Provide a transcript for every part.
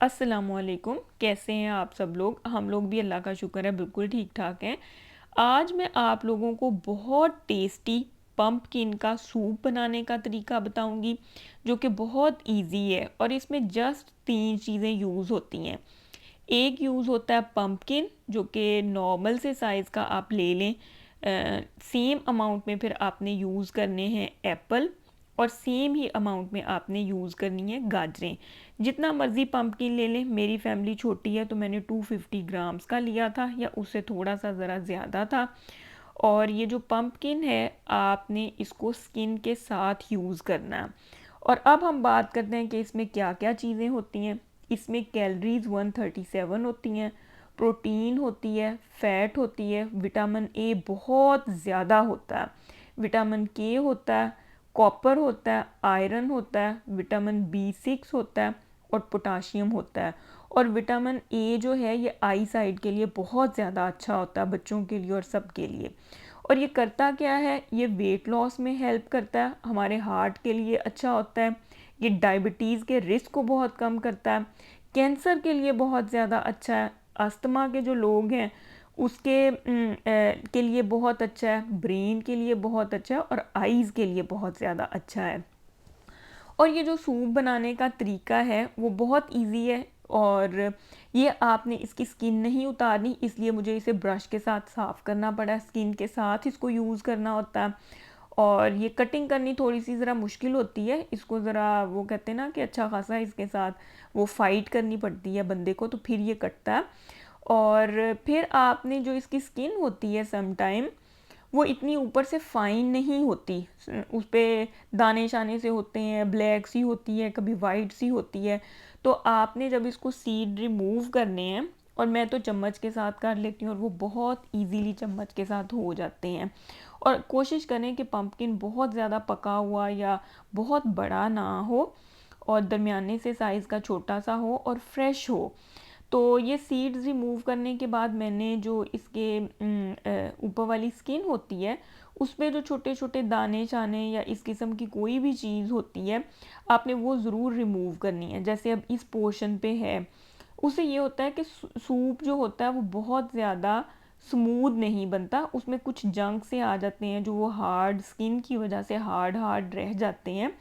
अस्सलामुअलैकुम। कैसे हैं आप सब लोग? हम लोग भी अल्लाह का शुक्र है बिल्कुल ठीक ठाक हैं। आज मैं आप लोगों को बहुत टेस्टी पम्पकिन का सूप बनाने का तरीका बताऊंगी, जो कि बहुत इजी है और इसमें जस्ट तीन चीज़ें यूज़ होती हैं। एक यूज़ होता है पम्पकिन, जो कि नॉर्मल से साइज़ का आप ले लें। सेम अमाउंट में फिर आपने यूज़ करने हैं एप्पल, और सेम ही अमाउंट में आपने यूज़ करनी है गाजरें। जितना मर्ज़ी पम्पकिन ले लें। मेरी फैमिली छोटी है तो मैंने 250 ग्राम्स का लिया था, या उससे थोड़ा सा ज़रा ज़्यादा था। और ये जो पम्पकिन है, आपने इसको स्किन के साथ यूज़ करना है। और अब हम बात करते हैं कि इसमें क्या क्या चीज़ें होती हैं। इसमें कैलोरीज़ 137 होती हैं, प्रोटीन होती है, फ़ैट होती है, विटामिन ए बहुत ज़्यादा होता है, विटामिन के होता है, कॉपर होता है, आयरन होता है, विटामिन B6 होता है और पोटाशियम होता है। और विटामिन ए जो है ये आई साइड के लिए बहुत ज़्यादा अच्छा होता है, बच्चों के लिए और सब के लिए। और ये करता क्या है, ये वेट लॉस में हेल्प करता है, हमारे हार्ट के लिए अच्छा होता है, ये डायबिटीज़ के रिस्क को बहुत कम करता है, कैंसर के लिए बहुत ज़्यादा अच्छा है, अस्थमा के जो लोग हैं उसके के लिए बहुत अच्छा है, ब्रेन के लिए बहुत अच्छा है और आईज़ के लिए बहुत ज़्यादा अच्छा है। और ये जो सूप बनाने का तरीका है वो बहुत इजी है। और ये आपने इसकी स्किन नहीं उतारनी, इसलिए मुझे इसे ब्रश के साथ साफ़ करना पड़ा, स्किन के साथ इसको यूज़ करना होता है। और ये कटिंग करनी थोड़ी सी ज़रा मुश्किल होती है, इसको ज़रा वो कहते हैं ना कि अच्छा खासा इसके साथ वो फाइट करनी पड़ती है बंदे को, तो फिर ये कटता है। और फिर आपने जो इसकी स्किन होती है सम टाइम, वो इतनी ऊपर से फाइन नहीं होती, उस पे दाने शाने से होते हैं, ब्लैक सी होती है, कभी वाइट सी होती है। तो आपने जब इसको सीड रिमूव करने हैं, और मैं तो चम्मच के साथ कर लेती हूँ और वो बहुत इजीली चम्मच के साथ हो जाते हैं। और कोशिश करें कि पम्पकिन बहुत ज़्यादा पका हुआ या बहुत बड़ा ना हो, और दरमियाने से साइज़ का छोटा सा हो और फ्रेश हो। तो ये सीड्स रिमूव करने के बाद मैंने जो इसके ऊपर वाली स्किन होती है, उस पे जो छोटे छोटे दाने शाने या इस किस्म की कोई भी चीज़ होती है, आपने वो ज़रूर रिमूव करनी है। जैसे अब इस पोर्शन पे है, उससे ये होता है कि सूप जो होता है वो बहुत ज़्यादा स्मूथ नहीं बनता, उसमें कुछ जंक से आ जाते हैं जो वो हार्ड स्किन की वजह से हार्ड हार्ड रह जाते हैं।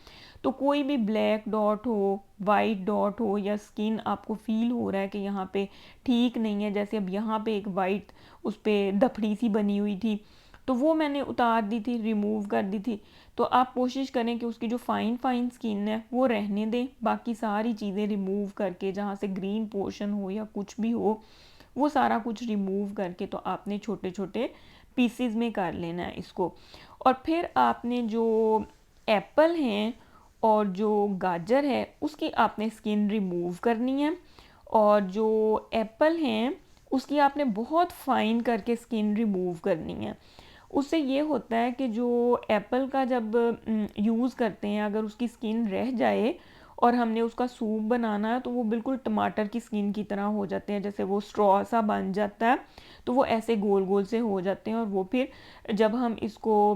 तो कोई भी ब्लैक डॉट हो, वाइट डॉट हो, या स्किन आपको फील हो रहा है कि यहाँ पे ठीक नहीं है, जैसे अब यहाँ पे एक वाइट उस पर धपड़ी सी बनी हुई थी, तो वो मैंने उतार दी थी, रिमूव कर दी थी। तो आप कोशिश करें कि उसकी जो फ़ाइन फ़ाइन स्किन है वो रहने दें, बाकी सारी चीज़ें रिमूव करके, जहाँ से ग्रीन पोर्शन हो या कुछ भी हो, वो सारा कुछ रिमूव करके तो आपने छोटे छोटे पीसीज में कर लेना है इसको। और फिर आपने जो एप्पल हैं और जो गाजर है उसकी आपने स्किन रिमूव करनी है। और जो एप्पल हैं उसकी आपने बहुत फाइन करके स्किन रिमूव करनी है। उससे ये होता है कि जो एप्पल का जब यूज़ करते हैं, अगर उसकी स्किन रह जाए और हमने उसका सूप बनाना है, तो वो बिल्कुल टमाटर की स्किन की तरह हो जाते हैं, जैसे वो स्ट्रॉ सा बन जाता है, तो वो ऐसे गोल गोल से हो जाते हैं। और वो फिर जब हम इसको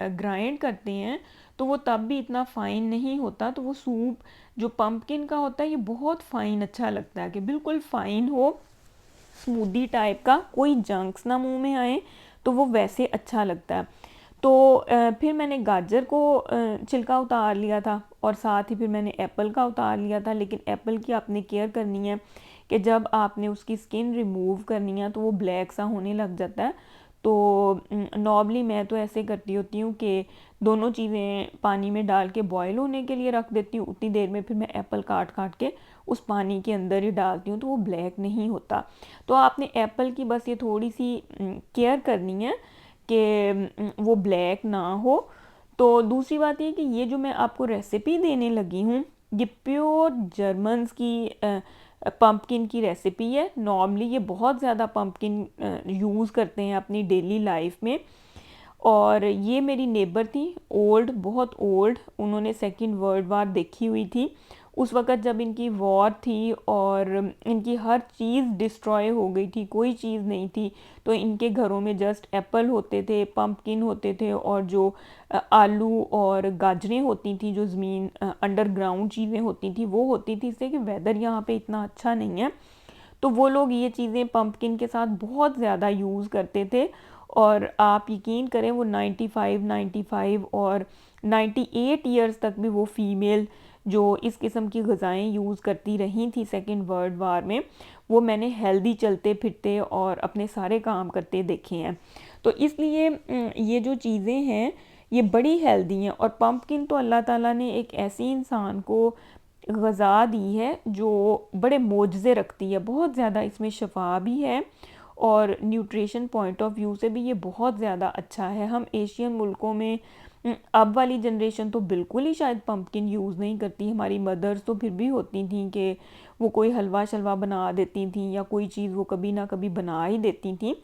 ग्राइंड करते हैं तो वो तब भी इतना फ़ाइन नहीं होता। तो वो सूप जो पंपकिन का होता है ये बहुत फ़ाइन अच्छा लगता है, कि बिल्कुल फ़ाइन हो, स्मूदी टाइप का, कोई जंक्स ना मुंह में आए, तो वो वैसे अच्छा लगता है। तो फिर मैंने गाजर को छिलका उतार लिया था, और साथ ही फिर मैंने एप्पल का उतार लिया था। लेकिन एप्पल की आपने केयर करनी है कि जब आपने उसकी स्किन रिमूव करनी है तो वो ब्लैक सा होने लग जाता है। तो नॉर्मली मैं तो ऐसे करती होती हूँ कि दोनों चीज़ें पानी में डाल के बॉयल होने के लिए रख देती हूँ, उतनी देर में फिर मैं एप्पल काट काट के उस पानी के अंदर ही डालती हूँ, तो वो ब्लैक नहीं होता। तो आपने एप्पल की बस ये थोड़ी सी केयर करनी है कि वो ब्लैक ना हो। तो दूसरी बात ये कि ये जो मैं आपको रेसिपी देने लगी हूँ, ये प्योर जर्मन्स की पम्पकिन की रेसिपी है। नॉर्मली ये बहुत ज़्यादा पम्पकिन यूज़ करते हैं अपनी डेली लाइफ में। और ये मेरी नेबर थी, ओल्ड, बहुत ओल्ड, उन्होंने सेकंड वर्ल्ड वार देखी हुई थी। उस वक़्त जब इनकी वॉर थी और इनकी हर चीज़ डिस्ट्रॉय हो गई थी, कोई चीज़ नहीं थी, तो इनके घरों में जस्ट एप्पल होते थे, पम्पकिन होते थे और जो आलू और गाजरें होती थी, जो ज़मीन अंडरग्राउंड चीज़ें होती थी वो होती थी, इससे कि वेदर यहाँ पे इतना अच्छा नहीं है, तो वो लोग ये चीज़ें पम्पकिन के साथ बहुत ज़्यादा यूज़ करते थे। और आप यकीन करें वो 95 और 98 ईयर्स तक भी वो फ़ीमेल जो इस किस्म की ग़िज़ाएँ यूज़ करती रही थी सेकेंड वर्ल्ड वार में, वो मैंने हेल्दी चलते फिरते और अपने सारे काम करते देखे हैं। तो इसलिए ये जो चीज़ें हैं ये बड़ी हेल्दी हैं। और पम्पकिन तो अल्लाह ताला ने एक ऐसी इंसान को ग़िज़ा दी है जो बड़े मोजज़े रखती है, बहुत ज़्यादा इसमें शफ़ा भी है और न्यूट्रिशन पॉइंट ऑफ व्यू से भी ये बहुत ज़्यादा अच्छा है। हम एशियन मुल्कों में अब वाली जनरेशन तो बिल्कुल ही शायद पम्पकिन यूज़ नहीं करती। हमारी मदर्स तो फिर भी होती थी कि वो कोई हलवा शलवा बना देती थी या कोई चीज़ वो कभी ना कभी बना ही देती थी।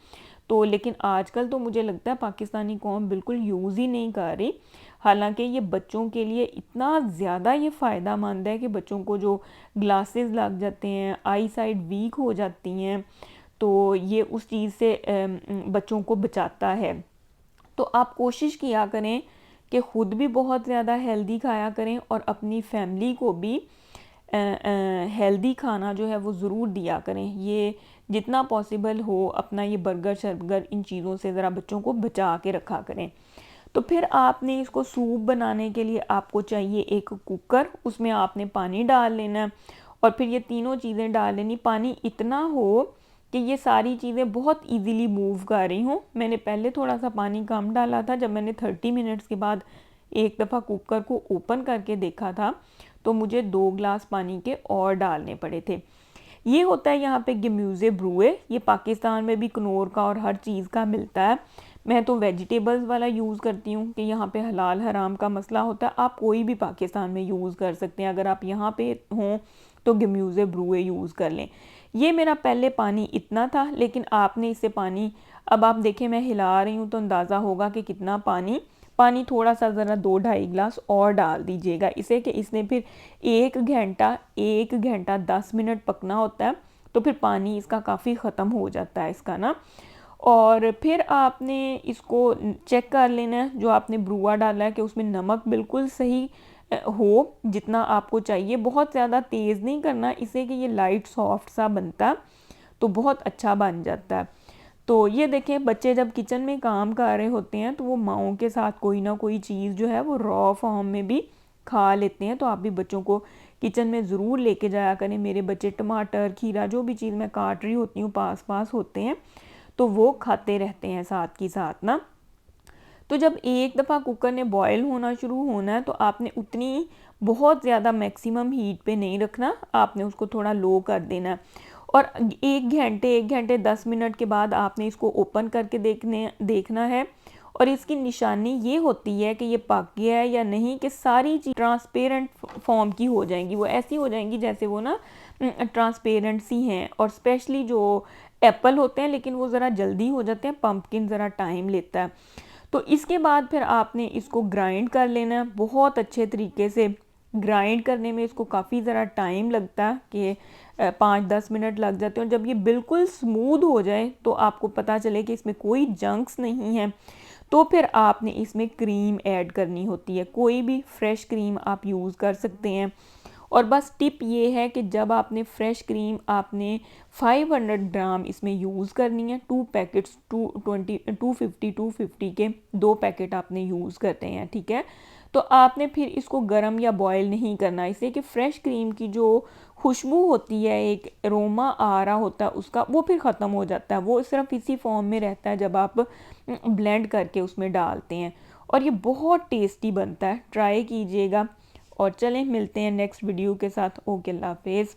तो लेकिन आजकल तो मुझे लगता है पाकिस्तानी कौम बिल्कुल यूज़ ही नहीं कर रही। हालांकि ये बच्चों के लिए इतना ज़्यादा ये फ़ायदा मंद है कि बच्चों को जो ग्लासेस लग जाते हैं, आई साइड वीक हो जाती हैं, तो ये उस चीज़ से बच्चों को बचाता है। तो आप कोशिश किया करें कि ख़ुद भी बहुत ज़्यादा हेल्दी खाया करें और अपनी फैमिली को भी हेल्दी खाना जो है वो ज़रूर दिया करें। ये जितना पॉसिबल हो अपना ये बर्गर शर्गर इन चीज़ों से ज़रा बच्चों को बचा के रखा करें। तो फिर आपने इसको सूप बनाने के लिए आपको चाहिए एक कुकर, उसमें आपने पानी डाल लेना है और फिर ये तीनों चीज़ें डाल लेनी। पानी इतना हो कि ये सारी चीज़ें बहुत इजीली मूव कर रही हूँ। मैंने पहले थोड़ा सा पानी कम डाला था, जब मैंने 30 मिनट्स के बाद एक दफ़ा कुकर को ओपन करके देखा था तो मुझे 2 ग्लास पानी के और डालने पड़े थे। ये होता है यहाँ पे गम्यूज़े ब्रूए, ये पाकिस्तान में भी कनौर का और हर चीज़ का मिलता है। मैं तो वेजिटेबल्स वाला यूज़ करती हूँ कि यहाँ पे हलाल हराम का मसला होता है। आप कोई भी पाकिस्तान में यूज़ कर सकते हैं, अगर आप यहाँ पे हों तो गम्यूज़े ब्रूए यूज़ कर लें। ये मेरा पहले पानी इतना था, लेकिन आपने इससे पानी, अब आप देखें मैं हिला रही हूँ तो अंदाज़ा होगा कि कितना पानी थोड़ा सा ज़रा 2-2.5 गिलास और डाल दीजिएगा इसे, कि इसने फिर 1 घंटा 10 मिनट पकना होता है, तो फिर पानी इसका काफ़ी ख़त्म हो जाता है इसका ना। और फिर आपने इसको चेक कर लेना है जो आपने ब्रुआ डाला है कि उसमें नमक बिल्कुल सही हो, जितना आपको चाहिए। बहुत ज़्यादा तेज़ नहीं करना इसे कि ये लाइट सॉफ्ट सा बनता तो बहुत अच्छा बन जाता है। तो ये देखें, बच्चे जब किचन में काम कर रहे होते हैं तो वो माओं के साथ कोई ना कोई चीज़ जो है वो रॉ फॉर्म में भी खा लेते हैं। तो आप भी बच्चों को किचन में ज़रूर लेके जाया करें। मेरे बच्चे टमाटर, खीरा, जो भी चीज़ मैं काट रही होती हूँ पास होते हैं तो वो खाते रहते हैं साथ की साथ ना। तो जब एक दफ़ा कुकर ने बॉयल होना शुरू होना है तो आपने उतनी बहुत ज़्यादा मैक्सिमम हीट पे नहीं रखना, आपने उसको थोड़ा लो कर देना है। और 1 घंटे 10 मिनट के बाद आपने इसको ओपन करके देखना है। और इसकी निशानी ये होती है कि ये पक गया है या नहीं, कि सारी चीज़ ट्रांसपेरेंट फॉर्म की हो जाएंगी, वो ऐसी हो जाएंगी जैसे वो ना ट्रांसपेरेंट सी हैं। और स्पेशली जो एप्पल होते हैं, लेकिन वो ज़रा जल्दी हो जाते हैं, पम्पकिन ज़रा टाइम लेता है। तो इसके बाद फिर आपने इसको ग्राइंड कर लेना है बहुत अच्छे तरीके से। ग्राइंड करने में इसको काफ़ी ज़रा टाइम लगता है कि 5-10 मिनट लग जाते हैं। और जब ये बिल्कुल स्मूथ हो जाए तो आपको पता चले कि इसमें कोई जंक्स नहीं है, तो फिर आपने इसमें क्रीम ऐड करनी होती है। कोई भी फ्रेश क्रीम आप यूज़ कर सकते हैं। और बस टिप ये है कि जब आपने फ्रेश क्रीम आपने 500 ग्राम इसमें यूज़ करनी है। 2 पैकेट्स 250 के 2 पैकेट आपने यूज़ करते हैं, ठीक है। तो आपने फिर इसको गर्म या बॉयल नहीं करना, इससे कि फ़्रेश क्रीम की जो खुशबू होती है, एक अरोमा आ रहा होता है उसका, वो फिर ख़त्म हो जाता है। वो सिर्फ इसी फॉर्म में रहता है जब आप ब्लेंड करके उसमें डालते हैं। और ये बहुत टेस्टी बनता है, ट्राई कीजिएगा। और चलें मिलते हैं नेक्स्ट वीडियो के साथ। ओके, अल्लाह हाफिज़।